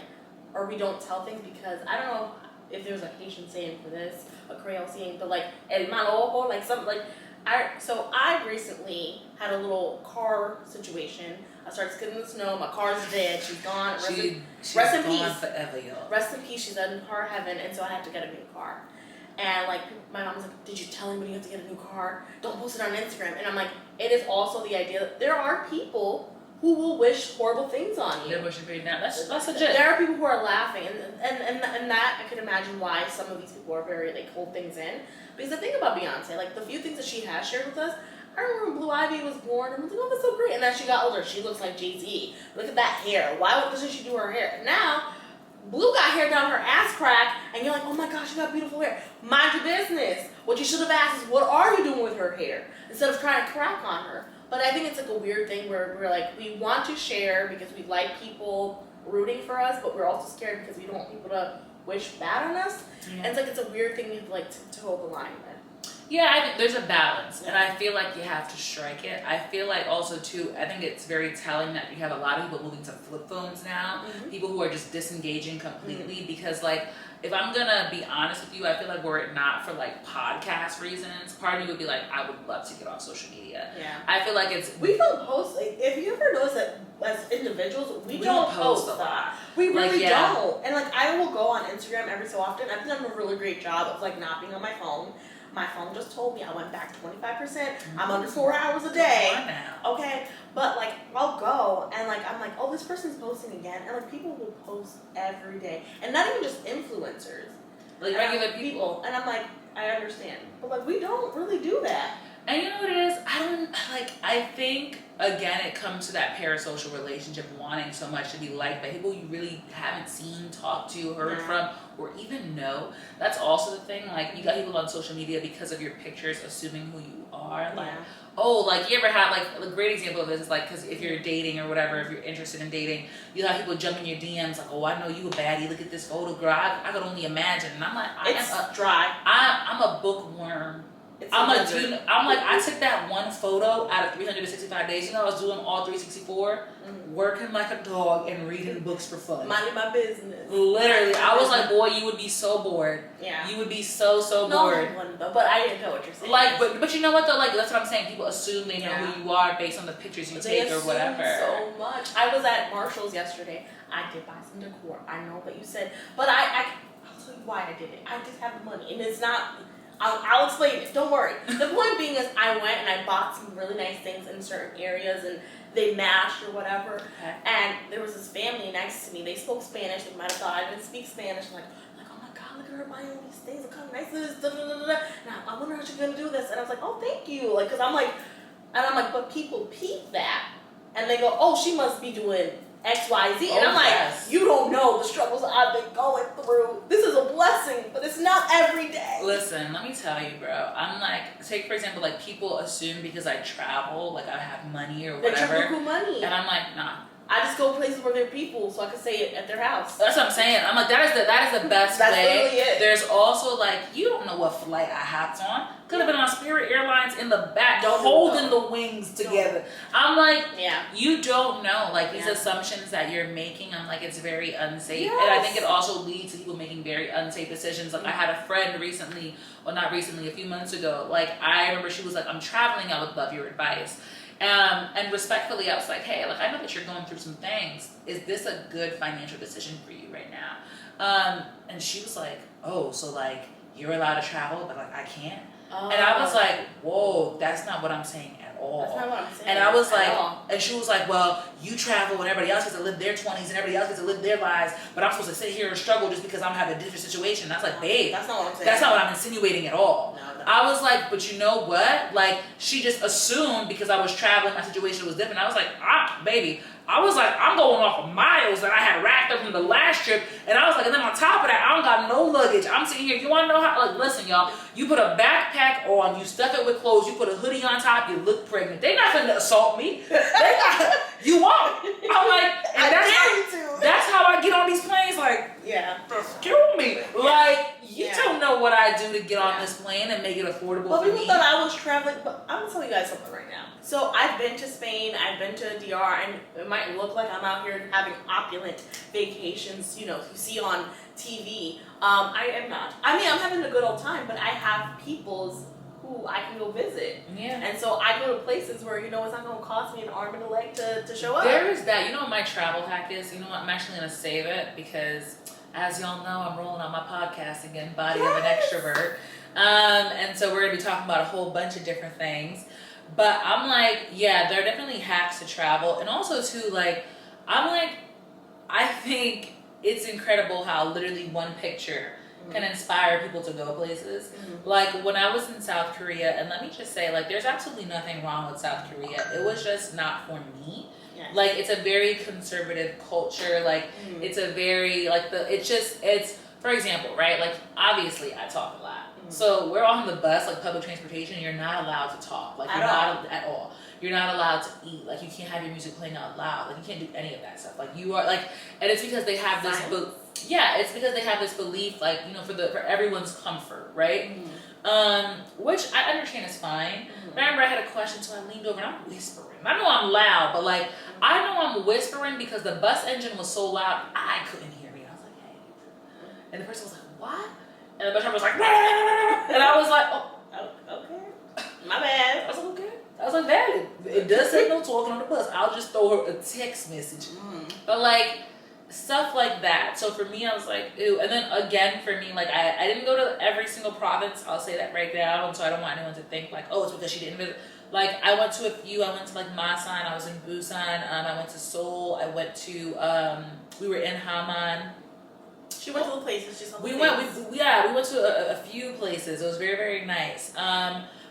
or we don't tell things because I don't know if there's a Haitian saying for this, a Creole saying, but like el mal ojo, like something like. I recently had a little car situation. I started skidding in the snow. My car's dead. She's gone. She's rest in gone peace. Forever, y'all. Rest in peace. She's in car heaven, and so I had to get a new car. And like my mom was like, "Did you tell anybody you have to get a new car? Don't post it on Instagram." And I'm like, it is also the idea that there are people who will wish horrible things on you. They're wishing for you now. That's legit. There are people who are laughing, and that I can imagine why some of these people are very like hold things in. Because the thing about Beyonce, like the few things that she has shared with us, I remember when Blue Ivy was born, and I was like, oh, that's so great. And as she got older, she looks like Jay-Z. Look at that hair. Why doesn't she do her hair? Now, Blue got hair down her ass crack, and you're like, oh my gosh, she got beautiful hair. Mind your business. What you should have asked is, what are you doing with her hair? Instead of trying to crack on her. But I think it's like a weird thing where we're like, we want to share because we like people rooting for us, but we're also scared because we don't want people to wish bad on us. Yeah. And it's like, it's a weird thing you like to hold the line with. Yeah, I think there's a balance, and I feel like you have to strike it. I feel like also too, I think it's very telling that you have a lot of people moving to flip phones now, people who are just disengaging completely, because like, if I'm gonna be honest with you, I feel like were it not for like podcast reasons, part of me would be like, I would love to get off social media. Yeah. I feel like it's... We don't post, like, if you ever notice that as individuals, we don't post a lot. We really don't. And like, I will go on Instagram every so often. I've done a really great job of like not being on my phone. My phone just told me I went back 25%. I'm under 4 hours a day. Okay? But like, I'll go and like, I'm like, oh, this person's posting again. And like, people will post every day. And not even just influencers. Like regular people. And I'm like, I understand. But like, we don't really do that. And you know what it is? I think, again, it comes to that parasocial relationship, wanting so much to be liked by people you really haven't seen, talked to, heard from, or even know. That's also the thing. Like, you got people on social media because of your pictures, assuming who you are. Like, oh, like, you ever had, like, a great example of this is, like, because if you're dating or whatever, if you're interested in dating, you have people jump in your DMs, like, oh, I know you a baddie, look at this photo, girl. I could only imagine. And I'm like, I'm a bookworm. I took that one photo out of 365 days. You know, I was doing all 364, working like a dog and reading books for fun. Minding my business. Literally. I was like, boy, you would be so bored. Yeah. You would be so bored. No, I wouldn't though, but I didn't know what you're saying. Like, but you know what though? Like, that's what I'm saying. People assume they know who you are based on the pictures you take or whatever. So much. I was at Marshall's yesterday. I did buy some decor. I know what you said. But I'll tell you why I did it. I just have the money. And it's not... I'll explain it. Don't worry. The point being is I went and I bought some really nice things in certain areas and they matched or whatever. Okay. And there was this family next to me. They spoke Spanish. They might have thought I didn't speak Spanish. I'm like, oh my God, look at her buying all these things. Look how nice this is. And I wonder how she's going to do this. And I was like, oh, thank you. Like, because I'm like, but people peep that. And they go, oh, she must be doing X, Y, Z. And I'm like, you don't know the struggles I've been going through. This is a blessing, but it's not every day. Listen, let me tell you, bro. I'm like, take for example, like people assume because I travel, like I have money or whatever. That you're money. And I'm like, nah. I just go places where there are people so I can say it at their house. That's what I'm saying. I'm like, that is the best That's way. Literally it. There's also like, you don't know what flight I hopped on. Could have been on Spirit Airlines in the back, holding the wings together. I'm like, you don't know. Like these assumptions that you're making, I'm like, it's very unsafe. Yes. And I think it also leads to people making very unsafe decisions. Like I had a friend recently, well not recently, a few months ago. Like I remember she was like, I'm traveling, I would love your advice. And respectfully, I was like, hey, like I know that you're going through some things. Is this a good financial decision for you right now? And she was like, oh, so like you're allowed to travel, but like I can't. And I was like, whoa, that's not what I'm saying at all. That's not what I'm saying. And I was like, and she was like, well, you travel and everybody else gets to live their 20s and everybody else gets to live their lives, but I'm supposed to sit here and struggle just because I'm having a different situation. And I was like, babe, that's not what I'm saying. That's not what I'm insinuating at all. No. I was like, but you know what? Like, she just assumed because I was traveling, my situation was different. I was like, baby, I was like, I'm going off of miles that I had racked up from the last trip. And I was like, and then on top of that, I don't got no luggage. I'm sitting here. You want to know how? Like, listen, y'all. You put a backpack on, you stuff it with clothes, you put a hoodie on top, you look pregnant. They not finna assault me. You won't. I'm like, and that's how I get on these planes. Like, kill me. Like, you don't know what I do to get on this plane and make it affordable for me. People thought I was traveling, but I'm gonna tell you guys something right now. So I've been to Spain, I've been to DR, and it might look like I'm out here having opulent vacations, you see on TV. I am not. I mean, I'm having a good old time, but I have peoples who I can go visit. Yeah. And so I go to places where, it's not going to cost me an arm and a leg to show up. There is that. You know what my travel hack is? You know what? I'm actually going to save it because, as y'all know, I'm rolling on my podcast again, Body of an Extrovert. And so we're going to be talking about a whole bunch of different things. But I'm like, there are definitely hacks to travel. And also, too, like, I'm like, I think it's incredible how literally one picture can inspire people to go places. Like when I was in South Korea, and let me just say, like, there's absolutely nothing wrong with South Korea. It was just not for me. Yes. Like, it's a very conservative culture. Like, it's a very, like, it's, for example, right? Like, obviously, I talk a lot. So we're on the bus, like public transportation, you're not allowed to talk. Like, you're not at all. You're not allowed to eat. Like, you can't have your music playing out loud. Like, you can't do any of that stuff. Like, you are, like, and it's because they have this, it's because they have this belief, like, you know, for everyone's comfort, right? Which I understand is fine. But I remember I had a question, so I leaned over and I'm whispering. I know I'm loud, but like, I know I'm whispering because the bus engine was so loud, I couldn't hear me. I was like, hey. And the person was like, what? And the bus driver was like, nah! And I was like, oh, okay. My bad. I was like, okay. I was like, valid. It does say no talking on the bus. I'll just throw her a text message. But like, stuff like that. So for me, I was like, ew. And then again, for me, like, I didn't go to every single province. I'll say that right now. And so I don't want anyone to think like, oh, it's because she didn't visit. Like, I went to a few. I went to like Masan. I was in Busan. I went to Seoul. I went to, we were in Haman. She went to the places. We went to a few places. It was very, very nice.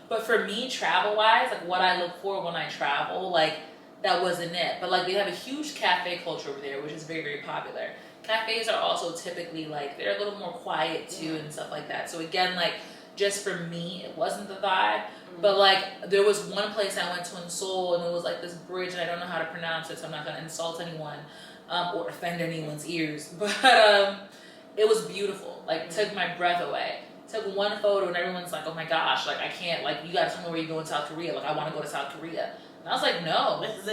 But for me, travel-wise, like what I look for when I travel, like that wasn't it. But like they have a huge cafe culture over there, which is very, very popular. Cafes are also typically like, they're a little more quiet too and stuff like that. So again, like just for me, it wasn't the vibe. But like there was one place I went to in Seoul and it was like this bridge and I don't know how to pronounce it, so I'm not going to insult anyone or offend anyone's ears. But it was beautiful. Like took my breath away. Took one photo and everyone's like, oh my gosh, like I can't, like you gotta tell me where you go in South Korea. Like I want to go to South Korea. And I was like, no. This is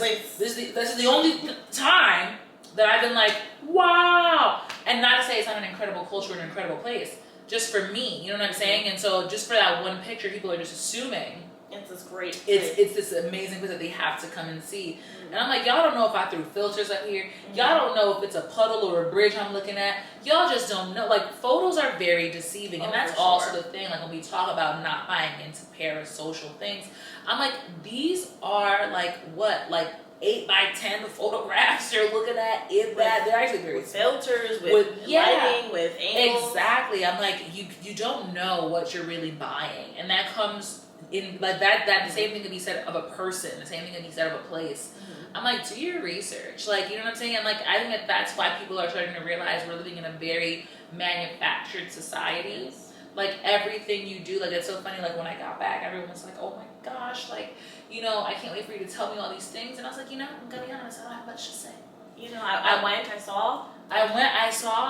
it. This is the only time that I've been like, wow. And not to say it's not an incredible culture and an incredible place. Just for me, you know what I'm saying? And so just for that one picture, people are just assuming it's this great place. It's this amazing place that they have to come and see. And I'm like, y'all don't know if I threw filters up here. Y'all don't know if it's a puddle or a bridge I'm looking at. Y'all just don't know. Like, photos are very deceiving. And that's also the thing. Like, when we talk about not buying into parasocial things, I'm like, these are like, what? Like, 8x10 photographs you're looking at in that. They're actually very with filters, with lighting, with angles. Exactly. I'm like, you don't know what you're really buying. And that comes in, like, that the same thing can be said of a person. The same thing can be said of a place. I'm like, do your research. Like, you know what I'm saying? And like, I think that's why people are starting to realize we're living in a very manufactured society. Like, everything you do, like, it's so funny. Like, when I got back, everyone was like, oh my gosh, like, you know, I can't wait for you to tell me all these things. And I was like, you know, I'm gonna be honest, I don't have much to say. You know, I saw,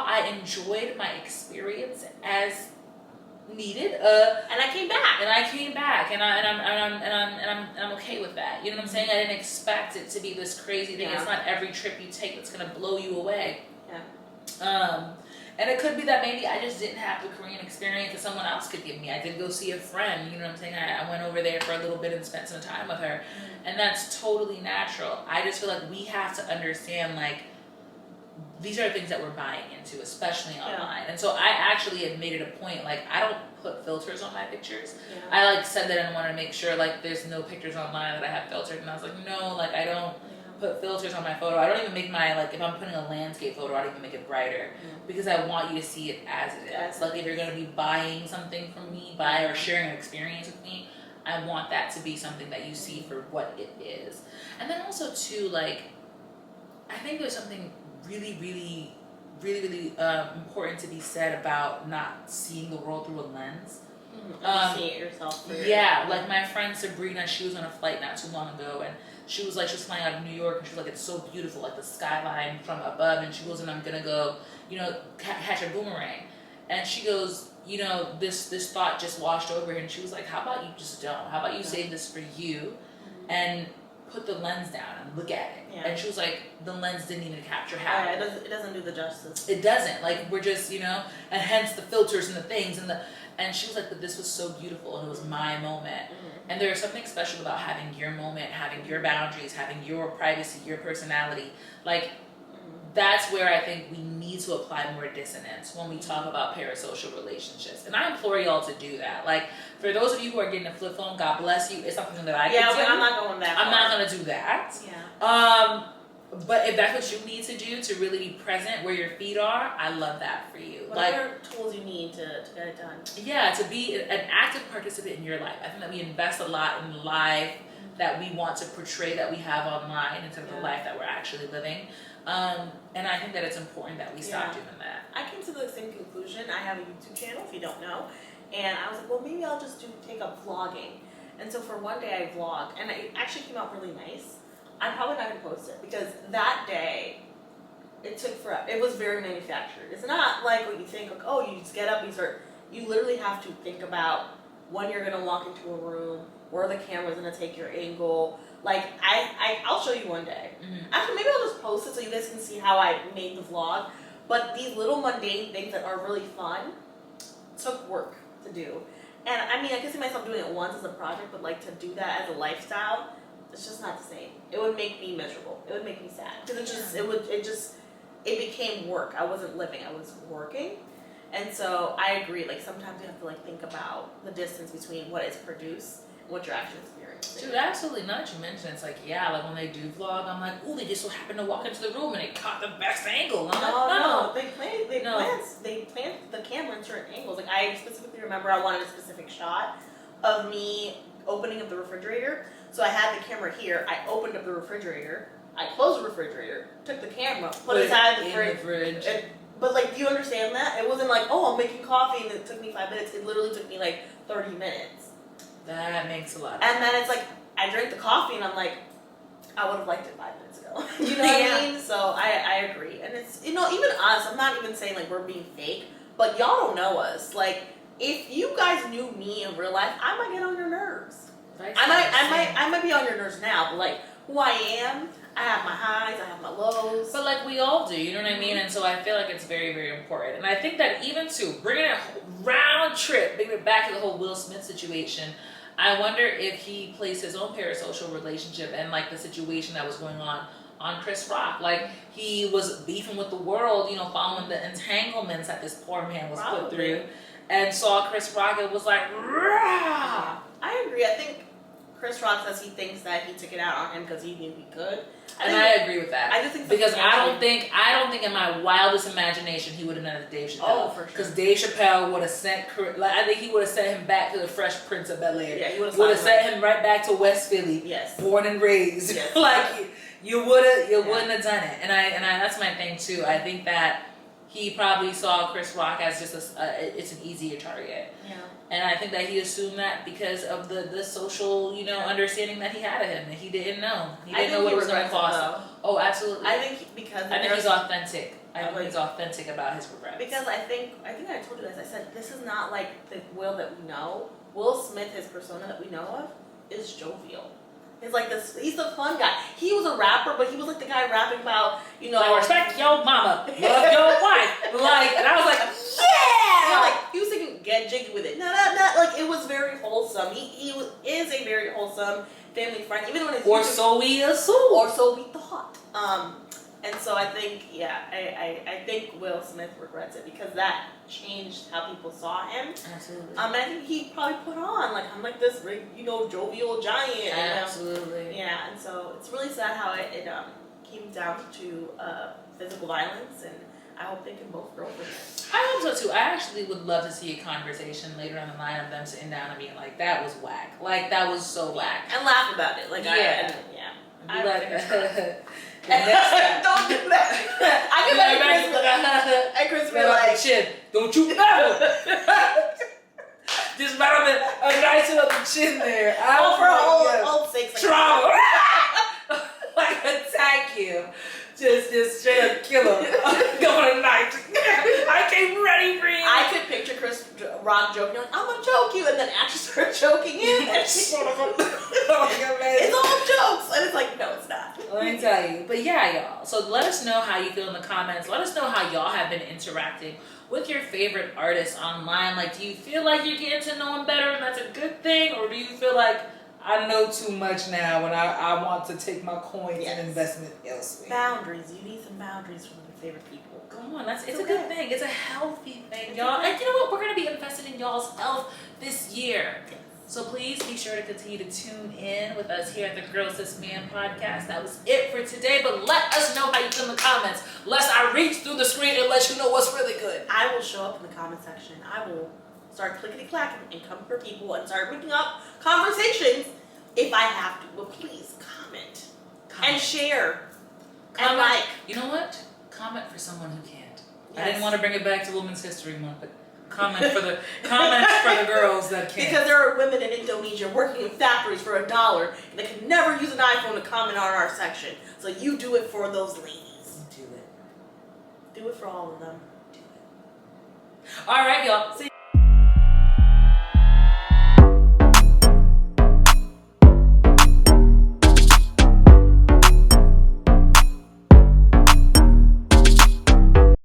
I enjoyed my experience as needed, and I came back, and I'm okay with that. You know what I'm saying? I didn't expect it to be this crazy thing. It's not every trip you take that's gonna blow you away. And it could be that maybe I just didn't have the Korean experience that someone else could give me. I did go see a friend, you know what I'm saying? I went over there for a little bit and spent some time with her, and that's totally natural. I just feel like we have to understand, like, these are things that we're buying into, especially online. And so I actually had made it a point, like, I don't put filters on my pictures. I like said that I want to make sure like there's no pictures online that I have filtered, and I was like, no, like I don't put filters on my photo. I don't even make my, like, if I'm putting a landscape photo, I don't even make it brighter because I want you to see it as it is. Like, if you're going to be buying something from me, or sharing an experience with me, I want that to be something that you see for what it is. And then also too, like, I think there's something really important to be said about not seeing the world through a lens. See it yourself. Like my friend Sabrina, she was on a flight not too long ago, and she was flying out of New York, and she was like, it's so beautiful, like the skyline from above, and she goes, and I'm gonna go, you know, catch a boomerang. And she goes, you know, this thought just washed over her, and she was like, how about you just don't? How about you save this for you and put the lens down and look at it? And she was like, the lens didn't even capture half. It doesn't do the justice. It doesn't. Like, we're just, you know, and hence the filters and the things and she was like, but this was so beautiful and it was my moment. And there's something special about having your moment, having your boundaries, having your privacy, your personality. Like, that's where I think we need to apply more dissonance when we talk about parasocial relationships. And I implore y'all to do that. Like, for those of you who are getting a flip phone, God bless you. It's something that I can do. I'm not going that far. I'm not going to do that. But if that's what you need to do to really be present where your feet are, I love that for you. Whatever tools you need to get it done. Yeah, to be an active participant in your life. I think that we invest a lot in the life that we want to portray that we have online instead of the life that we're actually living. And I think that it's important that we stop doing that. I came to the same conclusion. I have a YouTube channel, if you don't know. And I was like, well, maybe I'll just take up vlogging. And so for one day I vlogged, and it actually came out really nice. I'm probably not going to post it because that day, it took forever. It was very manufactured. It's not like what you think, like, oh, you just get up, you literally have to think about when you're going to walk into a room, where the camera's going to take your angle. Like, I'll show you one day. Actually, maybe I'll just post it so you guys can see how I made the vlog. But these little mundane things that are really fun took work to do. And I mean, I can see myself doing it once as a project, but like to do that as a lifestyle, it's just not the same. It would make me miserable. It would make me sad. Because it became work. I wasn't living, I was working. And so I agree, like sometimes you have to like think about the distance between what is produced and what you're actually experiencing. Dude, absolutely. Now that you mention it's like, yeah, like when they do vlog, I'm like, ooh, they just so happened to walk into the room and they caught the best angle. And I'm No, they plant the camera in certain angles. Like I specifically remember I wanted a specific shot of me opening up the refrigerator. So I had the camera here, I opened up the refrigerator, I closed the refrigerator, took the camera, put it inside the fridge. But like, do you understand that? It wasn't like, oh, I'm making coffee and it took me 5 minutes. It literally took me like 30 minutes. That makes a lot of sense. sense. And then it's like, I drank the coffee and I'm like, I would have liked it 5 minutes ago. You know what I mean? So I agree. And it's, you know, even us, I'm not even saying like we're being fake, but y'all don't know us. Like, if you guys knew me in real life, I might get on your nerves. I might be on your nerves now, but like who I am, I have my highs, I have my lows. But like we all do, you know what I mean? And so I feel like it's very, very important. And I think that even too, bringing it round trip, bringing it back to the whole Will Smith situation, I wonder if he placed his own parasocial relationship and like the situation that was going on Chris Rock. Like he was beefing with the world, you know, following the entanglements that this poor man was put through, and saw Chris Rock and was like, rah! I agree. I think Chris Rock says he thinks that he took it out on him because he knew he could. I agree with that. I just think because I don't think in my wildest imagination he would have done it to Dave Chappelle. Oh, for sure. Because Dave Chappelle would have sent, like I think he would have sent him back to the Fresh Prince of Bel-Air. Yeah, he would have sent him right back to West Philly. Yes. Born and raised. Yes. Like you wouldn't have done it. And I that's my thing too. I think that he probably saw Chris Rock as just it's an easier target. Yeah. And I think that he assumed that because of the social, you know, understanding that he had of him, that he didn't know. He didn't know what it was going to cost. Oh, absolutely. I think he's authentic. I think he's authentic about his regrets. Because I think I told you guys, I said, this is not like the Will that we know. Will Smith, his persona that we know of, is jovial. He's like this. He's the fun guy. He was a rapper, but he was like the guy rapping about, you know, like, respect your mama, love your wife. Like, and I was like, yeah. You know, like he was singing "Get Jiggy with It." No, like it was very wholesome. He is a very wholesome family friend, even when it's so we assume, or so we thought. And so I think, I think Will Smith regrets it because that changed how people saw him. Absolutely. And I think he probably put on, like, I'm like this, you know, jovial giant. Absolutely. Yeah, and so it's really sad how it came down to physical violence, and I hope they can both grow from it. I hope so too. I actually would love to see a conversation later on the line of them sitting down and being like, that was whack. Like, that was so whack. And laugh about it. Like, yeah. I be like, don't do that. I can Chris be like, chin. Don't you ever just right on a nice up the chin there. For old sakes, trauma. Like attack him. Just straight up kill him. Go with a knife. I came ready for you. I could picture Chris Rock joking, like, I'm gonna choke you, and then actually start choking him. It's all jokes. And it's like, no, it's not. Let me tell you. But yeah, y'all. So let us know how you feel in the comments. Let us know how y'all have been interacting with your favorite artists online. Like, do you feel like you're getting to know them better and that's a good thing? Or do you feel like I know too much now and I want to take my coins and investment elsewhere? Boundaries. You need some boundaries from your favorite people. Come on, it's a good thing. It's a healthy thing, y'all. And you know what? We're going to be invested in y'all's health this year. Yes. So please be sure to continue to tune in with us here at the Girls This Man podcast. That was it for today, but let us know how you feel in the comments, lest I reach through the screen and let you know what's really good. I will show up in the comment section. I will start clickety-clacking and come for people and start bringing up conversations if I have to. But please comment. And share. Comment. And like. You know what? Comment for someone who can't. Yes. I didn't want to bring it back to Women's History Month, but comments for the girls that can't. Because there are women in Indonesia working in factories for $1 and they can never use an iPhone to comment on our section. So you do it for those ladies. Do it. Do it for all of them. Do it. All right, y'all. See